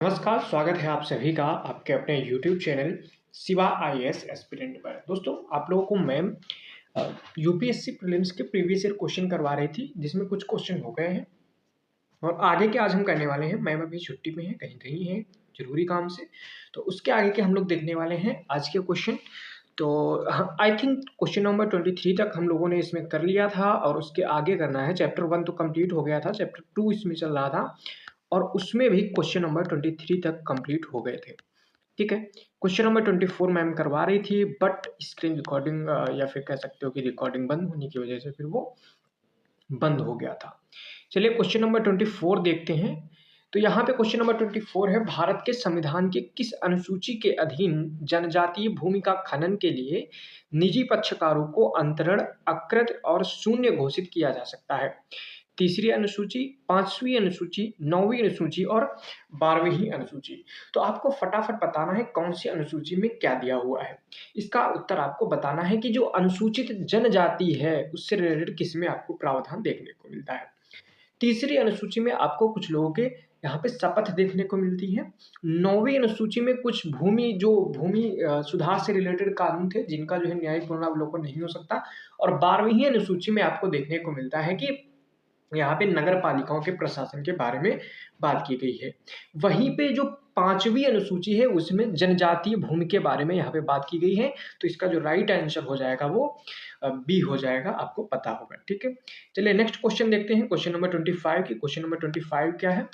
नमस्कार, स्वागत है आप सभी का आपके अपने YouTube channel Shiva IAS aspirant पर। दोस्तों, आप लोगों को मैम यूपीएससी प्रीलिम्स के प्रीवियस ईयर क्वेश्चन करवा रही थी, जिसमें कुछ क्वेश्चन हो गए हैं और आगे के आज हम करने वाले हैं। मैम अभी छुट्टी में है, कहीं है जरूरी काम से, तो उसके आगे के हम लोग देखने वाले हैं आज के क्वेश्चन। तो आई थिंक क्वेश्चन नंबर 23 तक हम लोगों ने इसमें कर लिया था और उसके आगे करना है। चैप्टर 1 तो कंप्लीट हो गया था, चैप्टर 2 इसमें चल रहा था और उसमें भी क्वेश्चन नंबर 23 तक कंप्लीट हो गए थे। ठीक है, क्वेश्चन नंबर 24 मैम करवा रही थी, बट स्क्रीन रिकॉर्डिंग या फिर कह सकते हो कि रिकॉर्डिंग बंद होने की वजह से फिर वो बंद हो गया था। चलिए क्वेश्चन नंबर 24 देखते हैं। तो यहाँ पे क्वेश्चन नंबर 24 है, भारत के संविधान के किस अनुसूची के अधीन जनजातीय भूमि का खनन के लिए निजी पक्षकारों को अंतरण, अकृत और शून्य घोषित किया जा सकता है? तीसरी अनुसूची, पांचवी अनुसूची, 9वीं अनुसूची और 12वीं अनुसूची। तो आपको फटाफट बताना है कौन सी अनुसूची में क्या दिया हुआ है। इसका उत्तर आपको बताना है कि जो अनुसूचित जनजाति है उससे रिलेटेड किसमें आपको प्रावधान देखने को मिलता है। तीसरी अनुसूची में आपको कुछ लोगों के यहाँ पे शपथ देखने को मिलती है। 9वीं अनुसूची में कुछ भूमि सुधार से रिलेटेड कानून थे, जिनका जो है न्यायिक पुनरावलोकन नहीं हो सकता। और 12वीं अनुसूची में आपको देखने को मिलता है कि यहाँ पे नगर पालिकाओं के प्रशासन के बारे में बात की गई है। वहीं पे जो 5वीं अनुसूची है उसमें जनजातीय भूमि के बारे में यहाँ पे बात की गई है। तो इसका जो राइट आंसर हो जाएगा वो बी हो जाएगा, आपको पता होगा। ठीक है, चलिए नेक्स्ट क्वेश्चन देखते हैं, क्वेश्चन नंबर 25 की। क्वेश्चन नंबर 25 क्या है?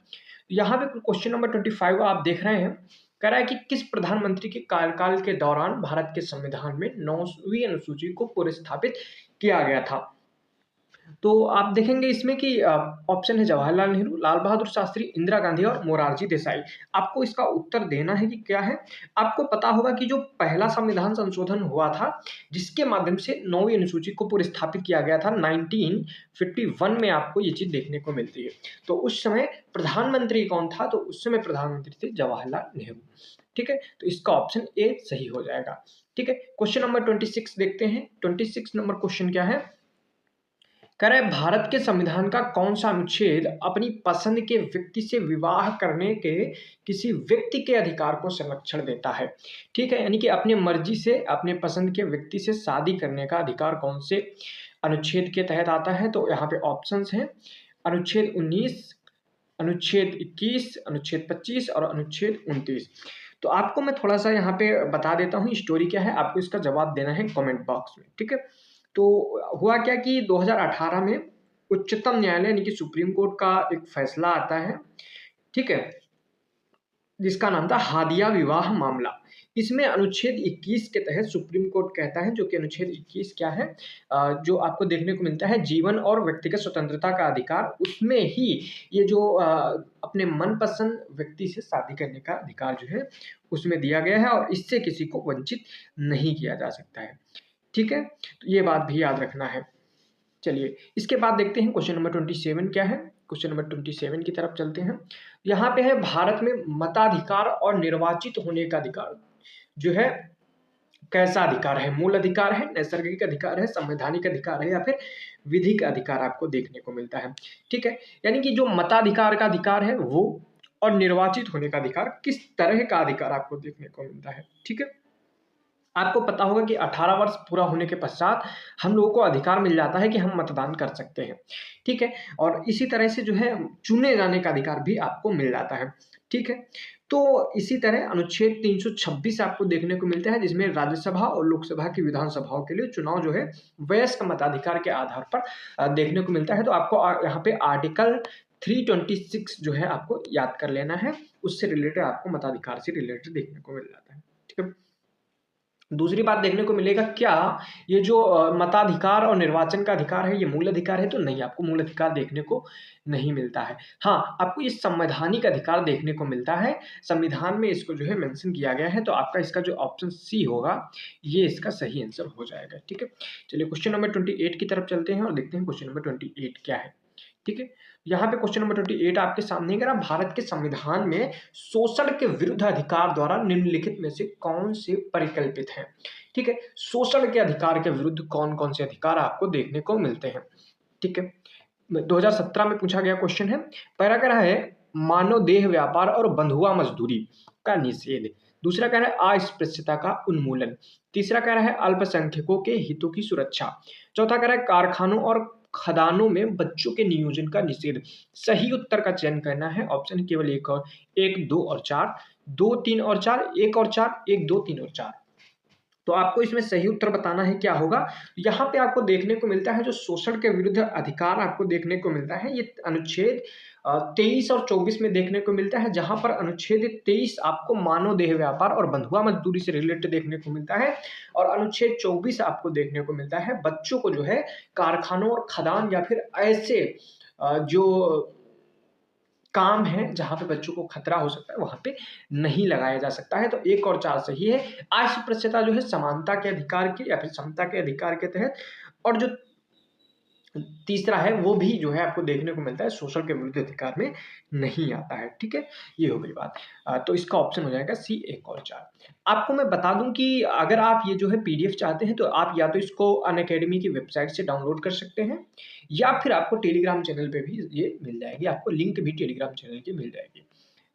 यहाँ पे क्वेश्चन नंबर 25 आप देख रहे हैं, कह रहा है कि किस प्रधानमंत्री के कार्यकाल के दौरान भारत के संविधान में 9वीं अनुसूची को पुनर्स्थापित किया गया था? तो आप देखेंगे इसमें कि ऑप्शन है जवाहरलाल नेहरू, लाल बहादुर शास्त्री, इंदिरा गांधी और मोरारजी देसाई। आपको इसका उत्तर देना है कि क्या है। आपको पता होगा कि जो पहला संविधान संशोधन हुआ था, जिसके माध्यम से 9वीं अनुसूची को पुनर्स्थापित किया गया था, 1951 में आपको ये चीज देखने को मिलती है। तो उस समय प्रधानमंत्री कौन था? तो उस समय प्रधानमंत्री थे जवाहरलाल नेहरू। ठीक है, तो इसका ऑप्शन ए सही हो जाएगा। ठीक है, क्वेश्चन नंबर 26 देखते हैं। 26 नंबर क्वेश्चन क्या है? कह रहे भारत के संविधान का कौन सा अनुच्छेद अपनी पसंद के व्यक्ति से विवाह करने के किसी व्यक्ति के अधिकार को संरक्षण देता है? ठीक है, यानी कि अपने मर्जी से अपने पसंद के व्यक्ति से शादी करने का अधिकार कौन से अनुच्छेद के तहत आता है? तो यहाँ पे ऑप्शंस हैं, अनुच्छेद 19, अनुच्छेद 21, अनुच्छेद 25 और अनुच्छेद 29। तो आपको मैं थोड़ा सा यहाँ पे बता देता हूँ स्टोरी क्या है, आपको इसका जवाब देना है कमेंट बॉक्स में। ठीक है, तो हुआ क्या कि 2018 में उच्चतम न्यायालय यानी कि सुप्रीम कोर्ट का एक फैसला आता है, ठीक है, जिसका नाम था हादिया विवाह मामला। इसमें अनुच्छेद 21 के तहत सुप्रीम कोर्ट कहता है, जो कि अनुच्छेद 21 क्या है, जो आपको देखने को मिलता है जीवन और व्यक्तिगत स्वतंत्रता का अधिकार, उसमें ही ये जो अपने मनपसंद व्यक्ति से शादी करने का अधिकार जो है उसमें दिया गया है और इससे किसी को वंचित नहीं किया जा सकता है। ठीक है, तो ये बात भी याद रखना है। चलिए इसके बाद देखते हैं क्वेश्चन नंबर 27 क्या है। क्वेश्चन नंबर 27 की तरफ चलते हैं। यहाँ पे है, भारत में मताधिकार और निर्वाचित होने का अधिकार जो है कैसा अधिकार है? मूल अधिकार है, नैसर्गिक अधिकार है, संवैधानिक अधिकार है या फिर विधिक अधिकार आपको देखने को मिलता है। ठीक है, यानी कि जो मताधिकार का अधिकार है वो और निर्वाचित होने का अधिकार, किस तरह का अधिकार आपको देखने को मिलता है। ठीक है, आपको पता होगा कि 18 वर्ष पूरा होने के पश्चात हम लोगों को अधिकार मिल जाता है कि हम मतदान कर सकते हैं। ठीक है, और इसी तरह से जो है चुने जाने का अधिकार भी आपको मिल जाता है। ठीक है, तो इसी तरह अनुच्छेद 326 आपको देखने को मिलता है, जिसमें राज्यसभा और लोकसभा की विधानसभाओं के लिए चुनाव जो है वयस्क मताधिकार के आधार पर देखने को मिलता है। तो आपको यहाँ पे आर्टिकल 326 जो है आपको याद कर लेना है, उससे रिलेटेड आपको मताधिकार से रिलेटेड देखने को मिल जाता है। ठीक है, दूसरी बात देखने को मिलेगा, क्या ये जो मताधिकार और निर्वाचन का अधिकार है ये मूल अधिकार है? तो नहीं, आपको मूल अधिकार देखने को नहीं मिलता है। हाँ, आपको ये संवैधानिक अधिकार देखने को मिलता है, संविधान में इसको जो है मेंशन किया गया है। तो आपका इसका जो ऑप्शन सी होगा ये इसका सही आंसर हो जाएगा। ठीक है, चलिए क्वेश्चन नंबर 28 की तरफ चलते हैं और देखते हैं क्वेश्चन नंबर 28 क्या है। ठीक है, यहाँ पे क्वेश्चन नंबर 28 आपके सामने कह रहा, भारत के संविधान में शोषण के विरुद्ध अधिकार द्वारा निम्नलिखित में से कौन से परिकल्पित हैं? ठीक है, शोषण के अधिकार के विरुद्ध कौन कौन से अधिकार आपको देखने को मिलते हैं? ठीक है, 2017 में पूछा गया क्वेश्चन है। पहला कह रहा है, मानव देह व्यापार और बंधुआ मजदूरी का निषेध। दूसरा कह रहा है अस्पृश्यता का उन्मूलन। तीसरा कह रहा है अल्पसंख्यकों के हितों की सुरक्षा। चौथा कह रहा है कारखानों और खदानों में बच्चों के नियोजन का निषेध। सही उत्तर का चयन करना है, ऑप्शन केवल एक और एक, दो और चार, दो, तीन और चार, एक और चार, एक, दो, तीन और चार। तो आपको इसमें सही उत्तर बताना है क्या होगा। यहाँ पे आपको देखने को मिलता है जो शोषण के विरुद्ध अधिकार आपको देखने को मिलता है, ये अनुच्छेद 23 और 24 में देखने को मिलता है, जहां पर अनुच्छेद 23 आपको मानव देह व्यापार और बंधुआ मजदूरी से रिलेटेड देखने को मिलता है, और अनुच्छेद 24 आपको देखने को मिलता है बच्चों को जो है कारखानों और खदान या फिर ऐसे जो काम है जहां पे बच्चों को खतरा हो सकता है वहां पे नहीं लगाया जा सकता है। तो एक और चार सही है। अस्पृश्यता जो है समानता के अधिकार के या फिर समता के अधिकार के तहत, और जो तीसरा है वो भी जो है आपको देखने को मिलता है शोषण के विरुद्ध अधिकार में नहीं आता है। ठीक है, ये हो गई बात। तो इसका ऑप्शन हो जाएगा सी, एक और चार। आपको मैं बता दूं कि अगर आप ये जो है पीडीएफ चाहते हैं तो आप या तो इसको अनअकैडमी की वेबसाइट से डाउनलोड कर सकते हैं, या फिर आपको टेलीग्राम चैनल पे भी ये मिल जाएगी, आपको लिंक भी टेलीग्राम चैनल की मिल जाएगी।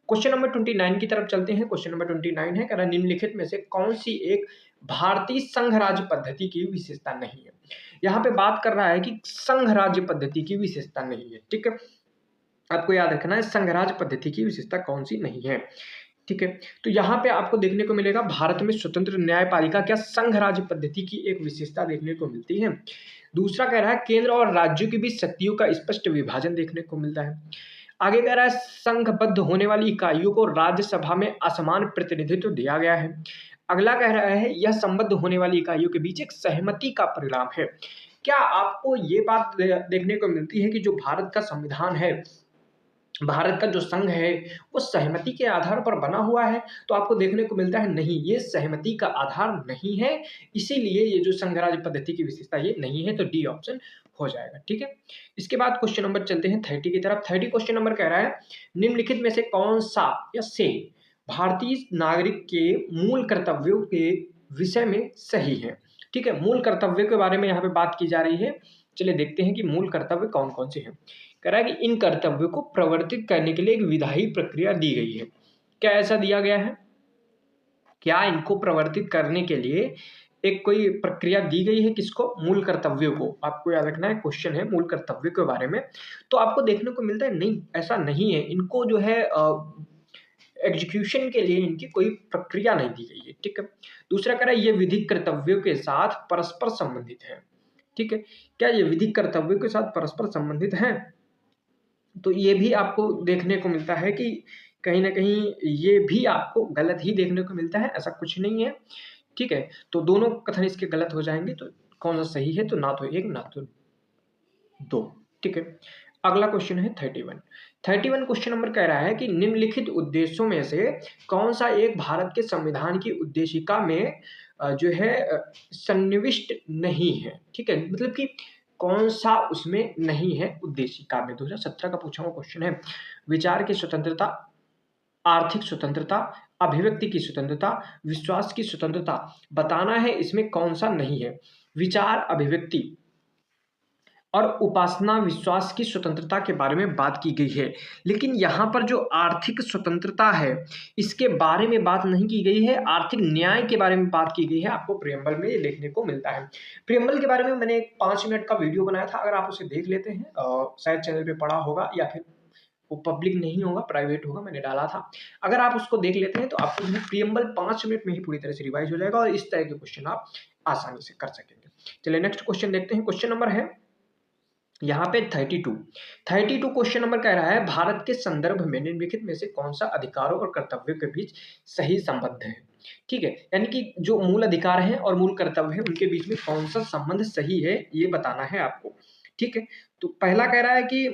क्वेश्चन नंबर 29 की तरफ चलते हैं। क्वेश्चन नंबर 29 है, कह रहा निम्नलिखित में से कौन सी एक भारतीय संघ राज्य पद्धति की विशेषता नहीं है। यहाँ पे बात कर रहा है कि संघ राज्य पद्धति की विशेषता नहीं है। ठीक है, आपको याद रखना है संघ राज्य पद्धति की विशेषता कौन सी नहीं है। ठीक है, तो यहाँ पे आपको देखने को मिलेगा भारत में स्वतंत्र न्यायपालिका क्या संघ राज्य पद्धति की एक विशेषता देखने को मिलती है। दूसरा कह रहा है केंद्र और राज्यों के बीच शक्तियों का स्पष्ट विभाजन देखने को मिलता है। आगे कह रहा है संघबद्ध होने वाली इकाइयों को राज्यसभा में असमान प्रतिनिधित्व दिया गया है। अगला कह रहा है यह संबद्ध होने वाली इकाइयों के बीच एक सहमति का परिणाम है। क्या आपको ये बात देखने को मिलती है कि जो भारत का संविधान है, भारत का जो संघ है वो सहमति के आधार पर बना हुआ है? तो आपको देखने को मिलता है नहीं, ये सहमति का आधार नहीं है, इसीलिए ये जो संघ राज्य पद्धति की विशेषता ये नहीं है। तो डी ऑप्शन हो जाएगा। ठीक है, इसके बाद क्वेश्चन नंबर चलते हैं 30 की तरफ। 30 क्वेश्चन नंबर कह रहा है निम्नलिखित में से कौन सा या से भारतीय नागरिक के मूल कर्तव्यों के विषय में सही है। ठीक है, मूल कर्तव्य के बारे में यहाँ पे बात की जा रही है। चलिए देखते हैं कि मूल कर्तव्य कौन कौन से हैं। कह रहा है कि इन कर्तव्यों को प्रवर्तित करने के लिए एक विधायी प्रक्रिया दी गई है। क्या ऐसा दिया गया है? क्या इनको प्रवर्तित करने के लिए एक कोई प्रक्रिया दी गई है? किसको? मूल कर्तव्यों को। आपको याद रखना है, क्वेश्चन है मूल कर्तव्य के बारे में। तो आपको देखने को मिलता है नहीं, ऐसा नहीं है। इनको जो है एग्जीक्यूशन के लिए इनकी कोई प्रक्रिया नहीं दी गई है। ठीक है, दूसरा कह रहा है ये विधिक कर्तव्यों के साथ परस्पर संबंधित है। ठीक है, क्या ये विधिक कर्तव्यों के साथ परस्पर संबंधित है? तो ये भी आपको देखने को मिलता है कि कहीं ना कहीं ये भी आपको गलत ही देखने को मिलता है, ऐसा कुछ नहीं है। ठीक है, तो दोनों कथन इसके गलत हो जाएंगे। तो कौन सा सही है? तो ना तो एक ना तो दो। ठीक है, अगला क्वेश्चन है 31 क्वेश्चन नंबर कह रहा है कि निम्नलिखित उद्देश्यों में से कौन सा एक भारत के संविधान की उद्देशिका में जो है सन्निविष्ट नहीं है। ठीक है, मतलब कि कौन सा उसमें नहीं है उद्देशिका में। 2017 का पूछा हुआ क्वेश्चन है। विचार की स्वतंत्रता, आर्थिक स्वतंत्रता, अभिव्यक्ति की स्वतंत्रता, विश्वास की स्वतंत्रता, बताना है इसमें कौन सा नहीं है। विचार, अभिव्यक्ति और उपासना, विश्वास की स्वतंत्रता के बारे में बात की गई है, लेकिन यहाँ पर जो आर्थिक स्वतंत्रता है इसके बारे में बात नहीं की गई है। आर्थिक न्याय के बारे में बात की गई है, आपको प्रियम्बल में ये देखने को मिलता है। प्रियम्बल के बारे में मैंने एक 5 मिनट का वीडियो बनाया था, अगर आप उसे देख लेते हैं, शायद चैनल पे पड़ा होगा या फिर वो पब्लिक नहीं होगा, प्राइवेट होगा, मैंने डाला था। अगर आप उसको देख लेते हैं तो आपको जो है प्रियम्बल 5 मिनट में ही पूरी तरह से रिवाइज हो जाएगा और इस तरह के क्वेश्चन आप आसानी से कर सकेंगे। चलिए नेक्स्ट क्वेश्चन देखते हैं। क्वेश्चन नंबर है यहाँ पे 32 क्वेश्चन नंबर कह रहा है भारत के संदर्भ में निम्नलिखित में से कौन सा अधिकारों और कर्तव्यों के बीच सही संबंध है। ठीक है, यानी कि जो मूल अधिकार है और मूल कर्तव्य है उनके बीच में कौन सा संबंध सही है ये बताना है आपको। ठीक है, तो पहला कह रहा है कि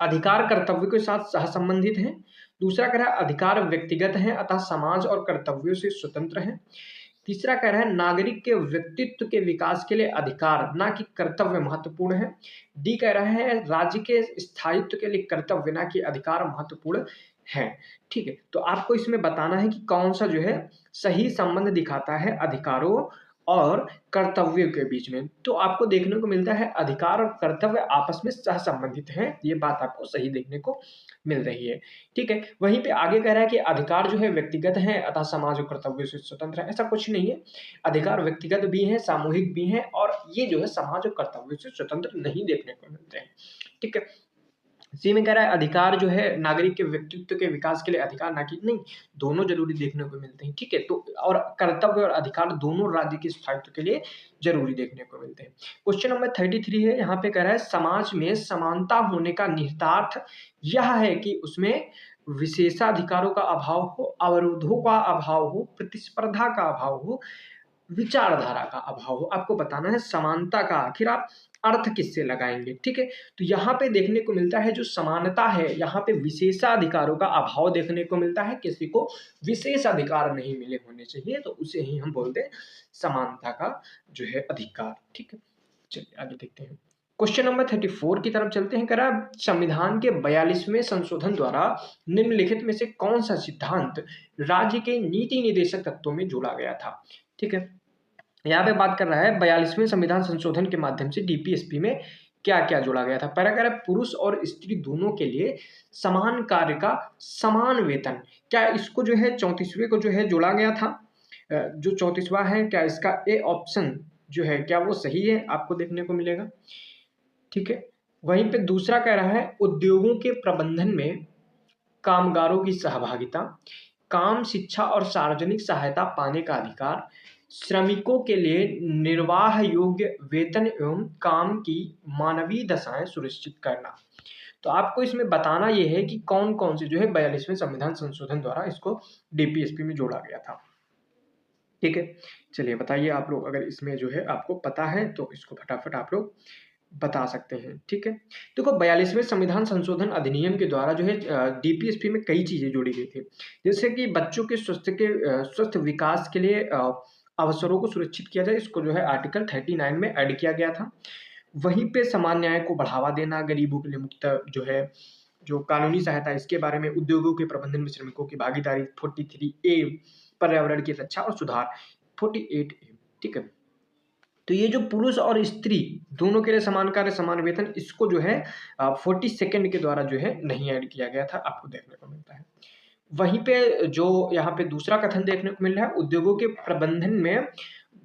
अधिकार कर्तव्य के साथ सह संबंधित है। दूसरा कह रहा है अधिकार व्यक्तिगत है अतः समाज और कर्तव्यों से स्वतंत्र है। तीसरा कह रहा है नागरिक के व्यक्तित्व के विकास के लिए अधिकार ना कि कर्तव्य महत्वपूर्ण है। डी कह रहा है राज्य के स्थायित्व के लिए कर्तव्य ना कि अधिकार महत्वपूर्ण है। ठीक है, तो आपको इसमें बताना है कि कौन सा जो है सही संबंध दिखाता है अधिकारों और कर्तव्य के बीच में। तो आपको देखने को मिलता है अधिकार और कर्तव्य आपस में सहसंबंधित हैं, ये बात आपको सही देखने को मिल रही है। ठीक है, वहीं पे आगे कह रहा है कि अधिकार जो है व्यक्तिगत है अतः समाज और कर्तव्य से स्वतंत्र है। ऐसा कुछ नहीं है, अधिकार व्यक्तिगत भी हैं, सामूहिक भी हैं और ये जो है समाज और कर्तव्य से स्वतंत्र नहीं देखने को मिलते हैं। ठीक है, सी में कह रहा है अधिकार जो है नागरिक के व्यक्तित्व के विकास के लिए अधिकार ना कि नहीं, दोनों जरूरी देखने को मिलते हैं। ठीक है, तो और कर्तव्य और अधिकार दोनों राज्य के स्थायित्व के लिए जरूरी देखने को मिलते हैं। क्वेश्चन नंबर 33 है, यहाँ पे कह रहा है समाज में समानता होने का निहितार्थ यह है कि उसमें विशेषाधिकारों का अभाव हो, अवरोधों का अभाव हो, प्रतिस्पर्धा का अभाव हो, विचारधारा का अभाव हो। आपको बताना है समानता का आखिर आप अर्थ किससे लगाएंगे। ठीक है, तो यहाँ पे देखने को मिलता है जो समानता है, यहाँ पे विशेषाधिकारों का अभाव देखने को मिलता है, किसी को विशेष अधिकार नहीं मिले होने चाहिए, तो उसे ही हम बोलते हैं समानता का जो है अधिकार। ठीक है, चलिए आगे देखते हैं। क्वेश्चन नंबर 34 की तरफ चलते हैं। कह रहा है संविधान के 42वें संशोधन द्वारा निम्नलिखित में से कौन सा सिद्धांत राज्य के नीति निर्देशक तत्वों में जोड़ा गया था। ठीक है, यहाँ पे बात कर रहा है 42वें संविधान संशोधन के माध्यम से डीपीएसपी में क्या क्या जोड़ा गया था। पहला कह रहा है पुरुष और स्त्री दोनों के लिए समान कार्य का समान वेतन। क्या इसको जो है 34वें को जो है जोड़ा गया था, जो 34वां है, क्या इसका ए ऑप्शन जो है क्या वो सही है, आपको देखने को मिलेगा। ठीक है, वहीं पे दूसरा कह रहा है उद्योगों के प्रबंधन में कामगारों की सहभागिता, काम, शिक्षा और सार्वजनिक सहायता पाने का अधिकार, श्रमिकों के लिए निर्वाह योग्य वेतन एवं काम की मानवीय दशाएं सुनिश्चित करना। तो आपको इसमें बताना यह है कि कौन कौन से जो है 42वें संविधान संशोधन द्वारा इसको डीपीएसपी में जोड़ा गया था। ठीक है, चलिए बताइए आप लोग, अगर इसमें जो है आपको पता है तो इसको फटाफट आप लोग बता सकते हैं। ठीक है, देखो 42वें संविधान संशोधन अधिनियम के द्वारा जो है डीपीएसपी में कई चीजें जोड़ी गई थी, जैसे कि बच्चों के स्वस्थ विकास के लिए अवसरों को सुरक्षित किया जाए, इसको जो है आर्टिकल 39 में ऐड किया गया था। वहीं पे समान न्याय को बढ़ावा देना, गरीबों के लिए मुफ्त जो है जो कानूनी सहायता, इसके बारे में उद्योगों के प्रबंधन में श्रमिकों की भागीदारी 43A, पर्यावरण की रक्षा और सुधार 48A। ठीक है, तो ये जो पुरुष और स्त्री दोनों के लिए समान कार्य समान वेतन, इसको जो है 42 के द्वारा जो है नहीं ऐड किया गया था, आपको देखने को मिलता है। वहीं पे जो यहाँ पे दूसरा कथन देखने को मिल रहा है उद्योगों के प्रबंधन में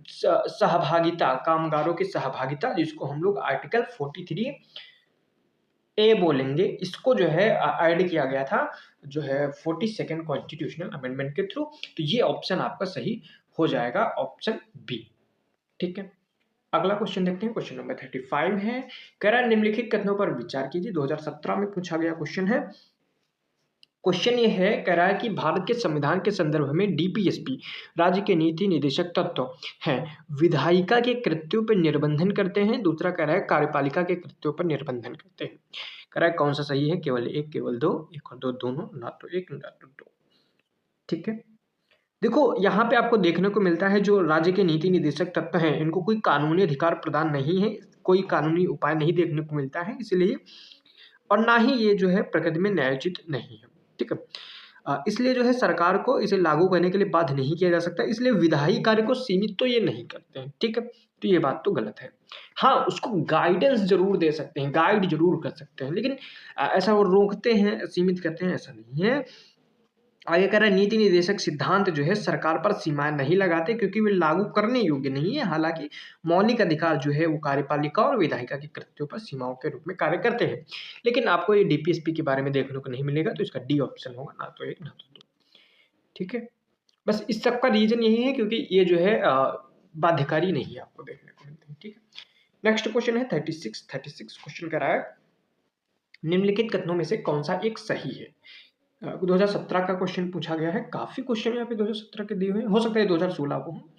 सहभागिता, कामगारों की सहभागिता, जिसको हम लोग आर्टिकल 43A बोलेंगे, इसको जो है ऐड किया गया था जो है 42 कॉन्स्टिट्यूशनल अमेंडमेंट के थ्रू। तो ये ऑप्शन आपका सही हो जाएगा, ऑप्शन बी। ठीक है, अगला क्वेश्चन देखते हैं। क्वेश्चन नंबर 35 है, कह रहा है निम्नलिखित कथनों पर विचार कीजिए। 2017 में पूछा गया क्वेश्चन है। क्वेश्चन ये है, कह रहा है कि भारत के संविधान के संदर्भ में डीपीएसपी राज्य के नीति निर्देशक तत्व हैं, विधायिका के कृत्यों पर निर्बंधन करते हैं। दूसरा कह रहा है कार्यपालिका के कृत्यों पर निर्बंधन करते हैं। कह रहा है कौन सा सही है, केवल एक, केवल दो, एक और दो, दोनों, ना तो एक ना तो दो। ठीक है, देखो यहाँ पे आपको देखने को मिलता है जो राज्य के नीति निर्देशक तत्व हैं, इनको कोई कानूनी अधिकार प्रदान नहीं है, कोई कानूनी उपाय नहीं देखने को मिलता है, इसलिए और ना ही ये जो है प्रकृति में न्यायोचित नहीं है। ठीक है, इसलिए जो है सरकार को इसे लागू करने के लिए बाध्य नहीं किया जा सकता, इसलिए विधायी कार्य को सीमित तो ये नहीं करते हैं। ठीक है, तो ये बात तो गलत है। हाँ, उसको गाइडेंस जरूर दे सकते हैं, गाइड जरूर कर सकते हैं, लेकिन ऐसा वो रोकते हैं, सीमित करते हैं, ऐसा नहीं है। आगे कह रहा है नीति निर्देशक सिद्धांत जो है सरकार पर सीमाएं नहीं लगाते क्योंकि वे लागू करने योग्य नहीं है, हालांकि मौलिक अधिकार जो है वो कार्यपालिका और विधायिका के कृत्यों पर सीमाओं के रूप में कार्य करते हैं। लेकिन आपको ये डीपीएसपी के बारे में देखने को नहीं मिलेगा, तो इसका डी ऑप्शन होगा, ना तो एक ना तो दो। ठीक है, बस इस सब का रीजन यही है क्योंकि ये जो है बाध्यकारी नहीं है, आपको देखने को मिलते हैं। ठीक है, नेक्स्ट क्वेश्चन है 36 क्वेश्चन कह रहा है निम्नलिखित कथनों में से कौन सा एक सही है। 2017 का क्वेश्चन पूछा गया है, काफी क्वेश्चन यहाँ पे 2017 के दिए हुए हैं, हो सकता है 2016 को हो।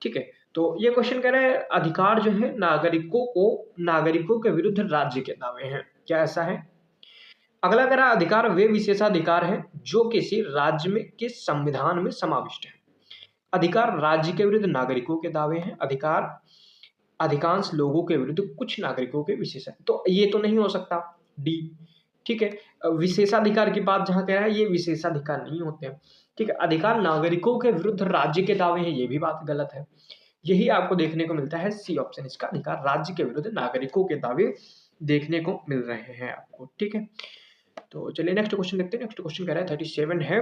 ठीक है, तो ये क्वेश्चन कह रहा है अधिकार जो है नागरिकों के विरुद्ध राज्य के दावे हैं, क्या ऐसा है। अगला कह रहा है अधिकार वे विशेषाधिकार हैं जो किसी राज्य में के संविधान में समाविष्ट है। अधिकार राज्य के विरुद्ध नागरिकों के दावे हैं, अधिकार अधिकांश लोगों के विरुद्ध कुछ नागरिकों के विशेष, तो ये तो नहीं हो सकता, डी। ठीक है, विशेषाधिकार की बात जहां कह रहा है ये विशेषाधिकार नहीं होते हैं। ठीक है, अधिकार नागरिकों के विरुद्ध राज्य के दावे हैं, ये भी बात गलत है। यही आपको देखने को मिलता है सी ऑप्शन इसका अधिकार राज्य के विरुद्ध नागरिकों के दावे देखने को मिल रहे हैं आपको, ठीक है। तो चलिए नेक्स्ट क्वेश्चन देखते हैं। नेक्स्ट क्वेश्चन कह रहा है 37 है,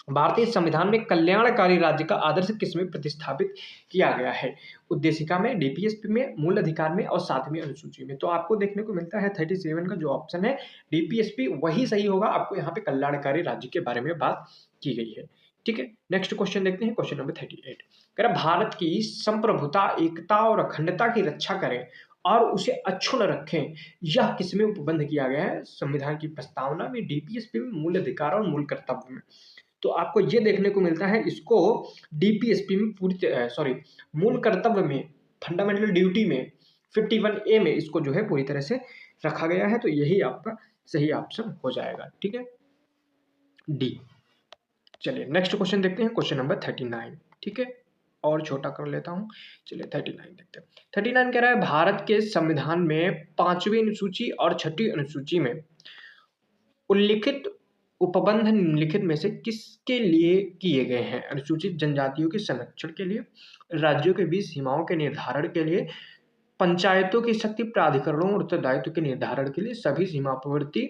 भारतीय संविधान में कल्याणकारी राज्य का आदर्श किसमें प्रतिस्थापित किया गया है? उद्देशिका में, डीपीएसपी में, मूल अधिकार में और 7वीं अनुसूची में। तो आपको देखने को मिलता है 37 का जो ऑप्शन है डीपीएसपी वही सही होगा। आपको यहाँ पे कल्याणकारी राज्य के बारे में बात की गई है, ठीक है। नेक्स्ट क्वेश्चन देखते हैं, क्वेश्चन नंबर 38 कह रहा भारत की संप्रभुता, एकता और अखंडता की रक्षा करें और उसे अक्षुण्ण रखें, यह किसमें उपबंध किया गया है? संविधान की प्रस्तावना में, डीपीएसपी में, मूल अधिकार और मूल कर्तव्य में। तो आपको ये देखने को मिलता है इसको डीपीएसपी में पूरी मूल कर्तव्य में, फंडामेंटल ड्यूटी में 51A में इसको जो है पूरी तरह से रखा गया है। तो यही आपका सही ऑप्शन हो जाएगा, ठीक है, डी। चलिए नेक्स्ट क्वेश्चन देखते हैं, क्वेश्चन नंबर 39, ठीक है, और छोटा कर लेता हूं। चलिए 39 देखते हैं। 39 कह रहा है भारत के संविधान में 5वीं अनुसूची और 6ठी अनुसूची में उल्लिखित उपबंध निम्नलिखित में से किसके लिए किए गए हैं? अनुसूचित जनजातियों के संरक्षण के लिए, राज्यों के बीच सीमाओं के निर्धारण के लिए, पंचायतों की शक्ति प्राधिकरणों और उत्तरदायित्व के निर्धारण के लिए, सभी सीमावर्ती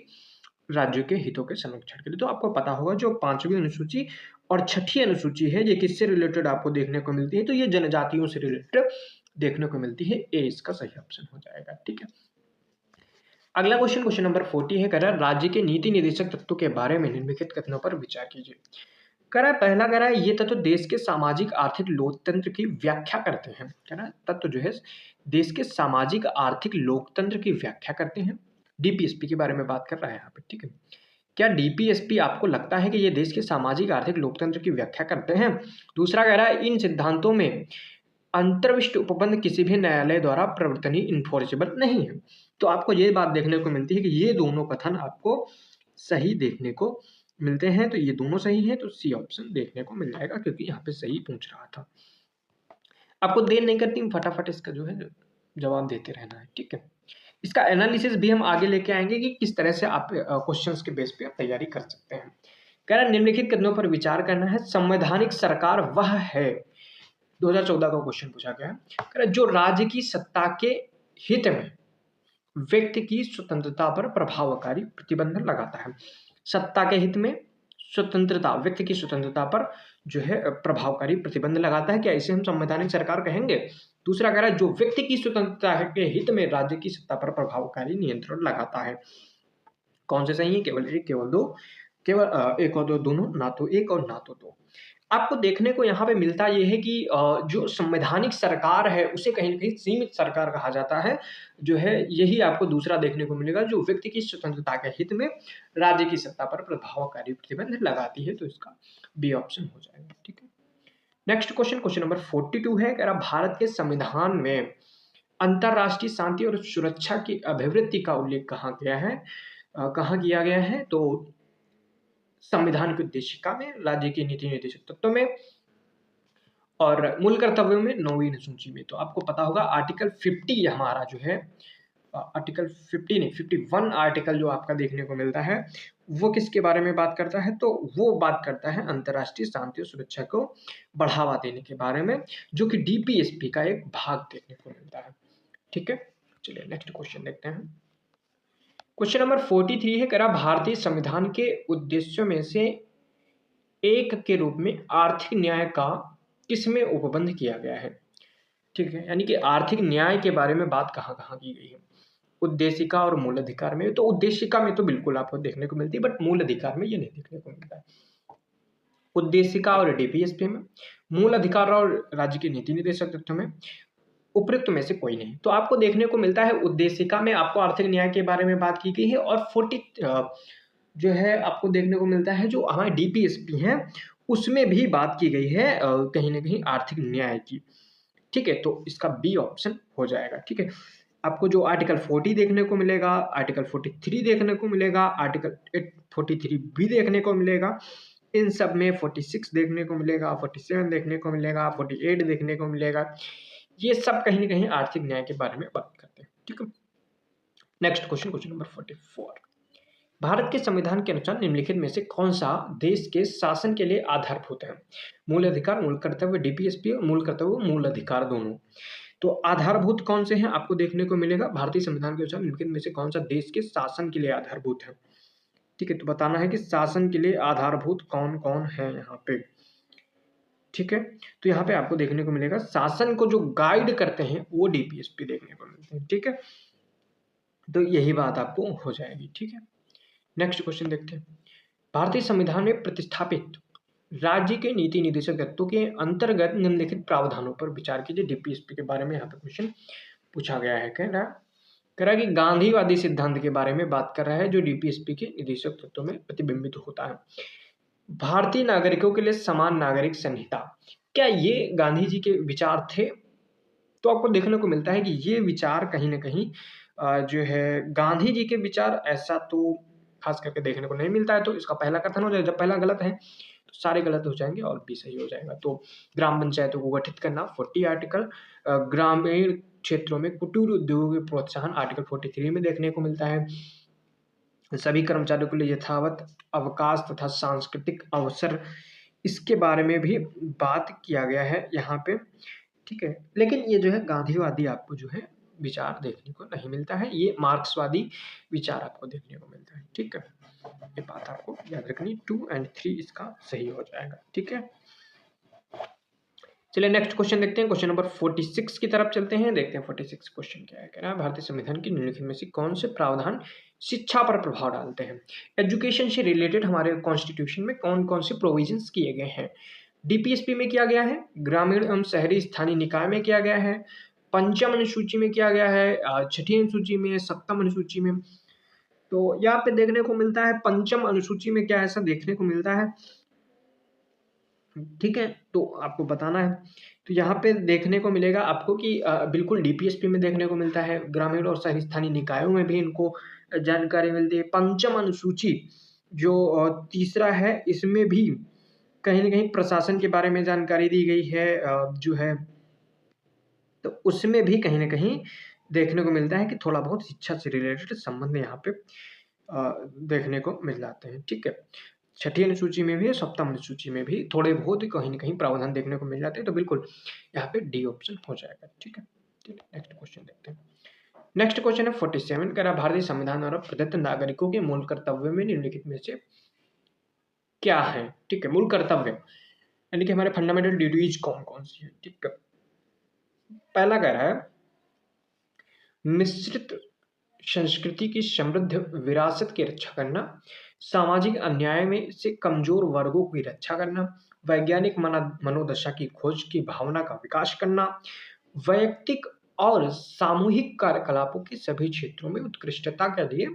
राज्यों के हितों के संरक्षण के लिए। तो आपको पता होगा जो 5वीं अनुसूची और 6ठी अनुसूची है ये किससे रिलेटेड आपको देखने को मिलती है? तो ये जनजातियों से रिलेटेड देखने को मिलती है। ए इसका सही ऑप्शन हो जाएगा, ठीक है। अगला क्वेश्चन, क्वेश्चन नंबर 40 है, कह रहा है राज्य के नीति निर्देशक तत्वों के बारे में निम्नलिखित कथनों पर विचार कीजिए। कह रहा है पहला कह रहा है ये तत्व देश के सामाजिक आर्थिक लोकतंत्र की व्याख्या करते हैं। कह रहा है तत्व जो है देश के सामाजिक आर्थिक लोकतंत्र की व्याख्या करते हैं। डीपीएसपी के बारे में बात कर रहा है यहाँ पे, ठीक है। क्या डीपीएसपी आपको लगता है कि ये देश के सामाजिक आर्थिक लोकतंत्र की व्याख्या करते हैं? दूसरा कह रहा है इन सिद्धांतों में अंतर्विष्ट उपबंध किसी भी न्यायालय द्वारा प्रवर्तनीय इन्फोर्सेबल नहीं है। तो आपको ये बात देखने को मिलती है कि ये दोनों कथन आपको सही देखने को मिलते हैं। तो ये दोनों सही है, तो सी ऑप्शन देखने को मिल जाएगा क्योंकि यहाँ पे सही पूछ रहा था। आपको देर नहीं करती, फटाफट इसका जो है जवाब देते रहना है, ठीक है। इसका एनालिसिस भी हम आगे लेके आएंगे कि किस तरह से आप क्वेश्चंस के बेस पे आप तैयारी कर सकते हैं। कह रहा निम्नलिखित कथनों पर विचार करना है। संवैधानिक सरकार वह है, 2014 का क्वेश्चन पूछा गया है। कह रहा जो राज्य की सत्ता के हित में व्यक्ति की स्वतंत्रता पर प्रभावकारी प्रतिबंध लगाता है। सत्ता के हित में स्वतंत्रता, व्यक्ति की स्वतंत्रता पर जो है प्रभावकारी प्रतिबंध लगाता है। क्या इसे हम संवैधानिक सरकार कहेंगे? दूसरा कह रहा है जो व्यक्ति की स्वतंत्रता के हित में राज्य की सत्ता पर प्रभावकारी नियंत्रण लगाता है। कौन से सही है? केवल एक, केवल दो, केवल एक और दो, दोनों, ना तो एक और ना तो दो। आपको देखने को यहाँ पे मिलता ये है कि जो संवैधानिक सरकार है उसे कहीं न कहीं सीमित सरकार कहा जाता है। जो है यही आपको दूसरा देखने को मिलेगा जो व्यक्ति की स्वतंत्रता के हित में राज्य की सत्ता पर प्रभावकारी प्रतिबंध लगाती है। तो इसका बी ऑप्शन हो जाएगा, ठीक है। नेक्स्ट क्वेश्चन, क्वेश्चन नंबर 42 है, कह रहा भारत के संविधान में अंतरराष्ट्रीय शांति और सुरक्षा की अभिवृद्धि का उल्लेख कहाँ गया है? कहाँ किया गया है? तो संविधान की उद्देशिका में, राज्य की नीति निर्देशक तत्वों में और मूल कर्तव्यों में, 9वीं अनुसूची में। तो आपको पता होगा आर्टिकल 50 हमारा जो है आर्टिकल 50 नहीं 51 आर्टिकल जो आपका देखने को मिलता है वो किसके बारे में बात करता है? तो वो बात करता है अंतर्राष्ट्रीय शांति और सुरक्षा को बढ़ावा देने के बारे में, जो कि डीपीएसपी का एक भाग देखने को मिलता है, ठीक है। चलिए नेक्स्ट क्वेश्चन देखते हैं। क्वेश्चन नंबर 43 है, कह रहा भारतीय संविधान के उद्देश्यों में से एक के रूप में आर्थिक न्याय का किसमें उपबंध किया गया है? ठीक है, यानी कि आर्थिक न्याय के बारे में बात कहाँ-कहाँ की गई है? उद्देशिका और मूल अधिकार में। तो उद्देशिका में तो बिल्कुल आपको देखने को मिलती है, बट मूल अधिकार में ये नहीं देखने को मिलता है। उद्देशिका और डीपीएसपी में, मूल अधिकार और राज्य की नीति निर्देशक तत्व में, उपयुक्त में से कोई नहीं। तो आपको देखने को मिलता है उद्देशिका में आपको आर्थिक न्याय के बारे में बात की गई है और 40 जो है आपको देखने को मिलता है जो हमारे डीपीएसपी हैं उसमें भी बात की गई है कहीं न कहीं आर्थिक न्याय की। ठीक है, तो इसका बी ऑप्शन हो जाएगा, ठीक है। आपको जो आर्टिकल 40 देखने को मिलेगा, आर्टिकल 43 देखने को मिलेगा, आर्टिकल 43 भी देखने को मिलेगा। इन सब में 46 देखने को मिलेगा, 47 देखने को मिलेगा, 48 देखने को मिलेगा। ये सब कहीं न कहीं आर्थिक न्याय के बारे में बात करते हैं, ठीक है। Next question, question number 44 Bharat के संविधान के अनुसार निम्नलिखित में से कौन सा देश के शासन के लिए आधारभूत है? मूल अधिकार, मूल कर्तव्य, डीपीएसपी और मूल कर्तव्य, मूल अधिकार दोनों। तो आधारभूत कौन से हैं आपको देखने को मिलेगा, भारतीय संविधान के अनुसार निम्नलिखित में से कौन सा देश के शासन के लिए आधारभूत है। ठीक है, तो बताना है कि शासन के लिए आधारभूत कौन कौन है यहाँ पे। ठीक है, तो यहाँ पे आपको देखने को मिलेगा शासन को जो गाइड करते हैं वो डीपीएसपी देखने को मिलते हैं। ठीक है, तो यही बात आपको हो जाएगी। ठीक है, नेक्स्ट क्वेश्चन देखते हैं। भारतीय संविधान में प्रतिस्थापित राज्य के नीति निदेशक तत्वों के अंतर्गत निम्नलिखित प्रावधानों पर विचार कीजिए। डीपीएसपी के बारे में यहाँ पे क्वेश्चन पूछा गया है। कह रहा है कि गांधीवादी सिद्धांत के बारे में बात कर रहा है जो डीपीएसपी के निदेशक तत्वों में प्रतिबिंबित होता है। भारतीय नागरिकों के लिए समान नागरिक संहिता, क्या ये गांधी जी के विचार थे? तो आपको देखने को मिलता है कि ये विचार कहीं ना कहीं जो है गांधी जी के विचार ऐसा तो खास करके देखने को नहीं मिलता है। तो इसका पहला कथन हो जाएगा, जब पहला गलत है तो सारे गलत हो जाएंगे और भी सही हो जाएगा। तो ग्राम पंचायतों को गठित करना 40 आर्टिकल, ग्रामीण क्षेत्रों में कुटीर उद्योगों के प्रोत्साहन आर्टिकल 43 में देखने को मिलता है। सभी कर्मचारियों के लिए यथावत अवकाश तथा सांस्कृतिक अवसर, इसके बारे में भी बात किया गया है यहाँ पे। ठीक है, लेकिन ये जो है गांधीवादी आपको जो है विचार देखने को नहीं मिलता है, ये मार्क्सवादी विचार आपको देखने को मिलता है। ठीक है, ये बात आपको याद रखनी, 2 और 3 इसका सही हो जाएगा। ठीक है, चलिए नेक्स्ट क्वेश्चन देखते हैं। क्वेश्चन नंबर 46 की तरफ चलते हैं, देखते हैं 46 क्वेश्चन क्या है। कह रहा है भारतीय संविधान की निम्नलिखित में से कौन से प्रावधान शिक्षा पर प्रभाव डालते हैं? एजुकेशन से रिलेटेड हमारे कॉन्स्टिट्यूशन में कौन कौन से प्रोविजंस किए गए हैं? डीपीएसपी में किया गया है, ग्रामीण एवं शहरी स्थानीय निकाय में किया गया है, पंचम अनुसूची में किया गया है, छठी अनुसूची में, सप्तम अनुसूची में। तो यहाँ पे देखने को मिलता है पंचम अनुसूची में क्या ऐसा देखने को मिलता है। ठीक है, तो आपको बताना है। तो यहाँ पे देखने को मिलेगा आपको कि बिल्कुल डीपीएसपी में देखने को मिलता है, ग्रामीण और शहरी स्थानीय निकायों में भी इनको जानकारी मिलती है। पंचम अनुसूची जो तीसरा है, इसमें भी कहीं ना कहीं प्रशासन के बारे में जानकारी दी गई है जो है, तो उसमें भी कहीं ना कहीं देखने को मिलता है कि थोड़ा बहुत शिक्षा से रिलेटेड संबंध यहाँ पे देखने को मिल जाते हैं। ठीक है, छठी अनुसूची में भी है, सप्तम अनुसूची में भी थोड़े बहुत ही कहीं ना कहीं प्रावधान देखने को मिल जाते हैं। तो बिल्कुल यहाँ पे डी ऑप्शन हो जाएगा। ठीक है, नेक्स्ट क्वेश्चन देखते हैं। नेक्स्ट क्वेश्चन है 47, कह रहा है भारतीय संविधान द्वारा प्रदत्त नागरिकों के मूल कर्तव्य में निम्नलिखित में से क्या है? ठीक है, मूल कर्तव्य यानी कि हमारे फंडामेंटल ड्यूटीज कौन कौन सी है? ठीक है, पहला कह रहा है मिश्रित संस्कृति की समृद्ध विरासत की रक्षा करना, सामाजिक अन्याय में से कमजोर वर्गों की रक्षा करना, वैज्ञानिक मनोदशा की खोज की भावना का विकास करना, वैयक्तिक और सामूहिक कार्यकलापों के सभी क्षेत्रों में उत्कृष्टता के लिए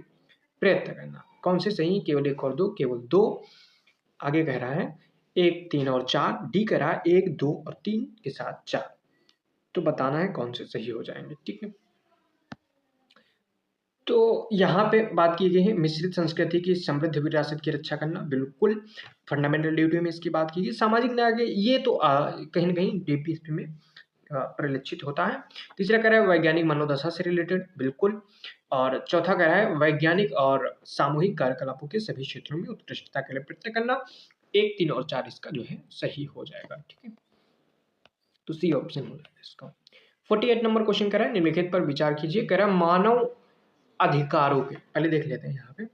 प्रयत्न करना। कौन से सही? केवल एक और दो, केवल दो। आगे कह रहा है 1, 3 और 4। डी कह रहा है 1, 2 और 3 के साथ 4। तो बताना है कौन से सही हो जाएंगे। ठीक है, तो यहाँ पे बात की गई है मिश्रित संस्कृति की समृद्ध विरासत की रक्षा करना, बिल्कुल फंडामेंटल ड्यूटी में इसकी बात की गई। सामाजिक न्याय के ये तो कहीं ना कहीं डीपीएसपी में परिलक्षित होता है। तीसरा कह रहा है वैज्ञानिक मनोदशा से रिलेटेड, बिल्कुल। और चौथा कह रहा है वैज्ञानिक और सामूहिक कार्यकलापों के सभी क्षेत्रों में उत्कृष्टता के लिए प्रयत्न करना। 1, 3 और 4 इसका जो है सही हो जाएगा। ठीक है, तो सी ऑप्शन हो जाएगा इसका। 48 नंबर क्वेश्चन कह रहा है निम्नलिखित पर विचार कीजिए। कह रहा है मानव अधिकारों के, पहले देख लेते हैं यहाँ पे,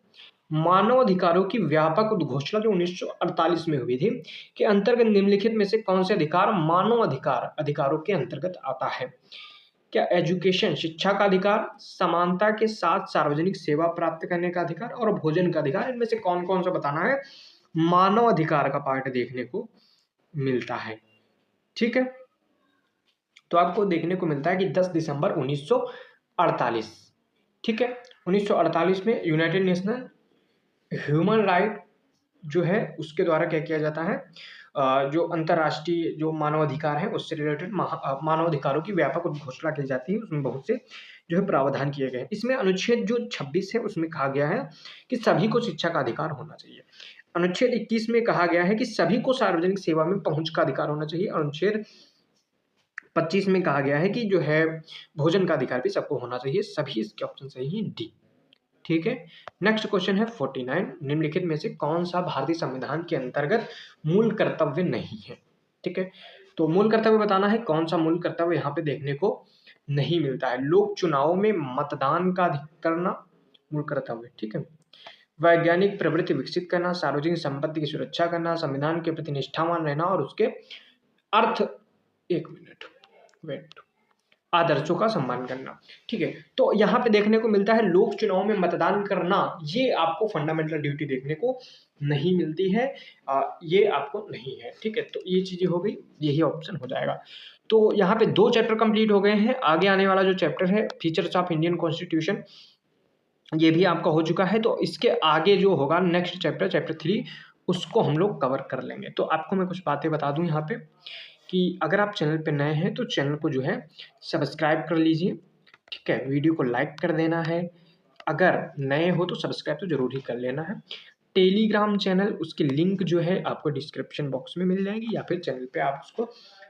मानव अधिकारों की व्यापक उद्घोषणा जो 1948 में हुई थी के अंतर्गत निम्नलिखित में से कौन से अधिकार मानव अधिकारों के अंतर्गत आता है? क्या एजुकेशन, शिक्षा का अधिकार, समानता के साथ सार्वजनिक सेवा प्राप्त करने का अधिकार और भोजन का अधिकार, इनमें से कौन कौन सा बताना है मानव अधिकार का पार्ट देखने को मिलता है? ठीक है, तो आपको देखने को मिलता है कि 10 दिसंबर 1948। ठीक है, 1948 में यूनाइटेड नेशनल ह्यूमन राइट जो है उसके द्वारा क्या किया जाता है, जो अंतर्राष्ट्रीय जो मानवाधिकार है उससे रिलेटेड मानवाधिकारों की व्यापक घोषणा की जाती है। उसमें बहुत से जो है प्रावधान किए गए हैं। इसमें अनुच्छेद जो 26 है उसमें कहा गया है कि सभी को शिक्षा का अधिकार होना चाहिए। अनुच्छेद 21 में कहा गया है कि सभी को सार्वजनिक सेवा में पहुंच का अधिकार होना चाहिए। अनुच्छेद 25 में कहा गया है कि जो है भोजन का अधिकार भी सबको होना चाहिए। सभी इसके ऑप्शन सही है डी। ठीक है। नेक्स्ट क्वेश्चन है 49, निम्नलिखित में से कौन सा भारतीय संविधान के अंतर्गत मूल कर्तव्य नहीं है। ठीक है, तो मूल कर्तव्य बताना है, कौन सा मूल कर्तव्य यहाँ पे देखने को नहीं मिलता है। लोक चुनाव में मतदान का अधिकार करना मूल कर्तव्य। ठीक है, वैज्ञानिक प्रवृत्ति विकसित करना, सार्वजनिक संपत्ति की सुरक्षा करना, संविधान के प्रति निष्ठावान रहना और उसके अर्थ, एक मिनट वेट, आदर्शों का सम्मान करना। ठीक है, तो यहाँ पे देखने को मिलता है लोक चुनाव में मतदान करना, ये आपको फंडामेंटल ड्यूटी देखने को नहीं मिलती है, ये आपको नहीं है। ठीक है, तो ये चीजें हो गई, यही ऑप्शन हो जाएगा। तो यहाँ पे 2 चैप्टर कंप्लीट हो गए हैं। आगे आने वाला जो चैप्टर है फीचर्स ऑफ इंडियन कॉन्स्टिट्यूशन, ये भी आपका हो चुका है। तो इसके आगे जो होगा नेक्स्ट चैप्टर, चैप्टर 3, उसको हम लोग कवर कर लेंगे। तो आपको मैं कुछ बातें बता दूं यहाँ पे कि अगर आप चैनल पे नए हैं तो चैनल को जो है सब्सक्राइब कर लीजिए। ठीक है, वीडियो को लाइक कर देना है, अगर नए हो तो सब्सक्राइब तो जरूर ही कर लेना है। टेलीग्राम चैनल, उसकी लिंक जो है आपको डिस्क्रिप्शन बॉक्स में मिल जाएगी या फिर चैनल पे आप उसको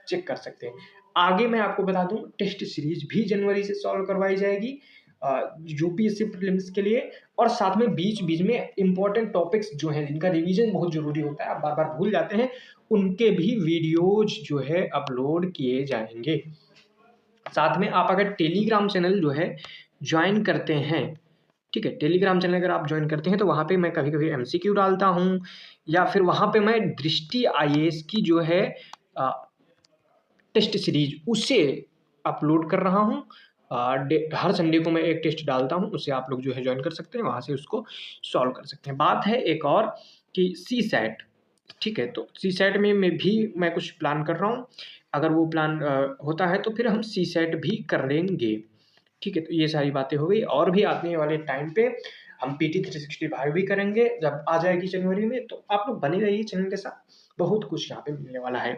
चेक कर सकते हैं। आगे मैं आपको बता दूं टेस्ट सीरीज भी जनवरी से सॉल्व करवाई जाएगी यूपीएससी प्रीलिम्स के लिए, और साथ में बीच बीच में इंपॉर्टेंट टॉपिक्स जो हैं जिनका रिवीजन बहुत जरूरी होता है, आप बार बार भूल जाते हैं, उनके भी वीडियोज जो है अपलोड किए जाएंगे। साथ में आप अगर टेलीग्राम चैनल जो है ज्वाइन करते हैं, ठीक है, टेलीग्राम चैनल अगर आप ज्वाइन करते हैं तो वहाँ पे मैं कभी कभी एमसीक्यू डालता हूँ, या फिर वहाँ पे मैं दृष्टि आईएएस की जो है टेस्ट सीरीज उसे अपलोड कर रहा हूँ। हर संडे को मैं एक टेस्ट डालता हूँ, उसे आप लोग जो है ज्वाइन कर सकते हैं, वहाँ से उसको सॉल्व कर सकते हैं। बात है एक और कि सी सैट, ठीक है, तो सी सैट में भी मैं कुछ प्लान कर रहा हूँ, अगर वो प्लान होता है तो फिर हम सी सैट भी कर लेंगे। ठीक है, तो ये सारी बातें हो गई, और भी आने वाले टाइम पे हम पीटी 365 भी करेंगे जब आ जाएगी जनवरी में। तो आप लोग बने रहिए चैनल के साथ, बहुत कुछ यहाँ पे मिलने वाला है।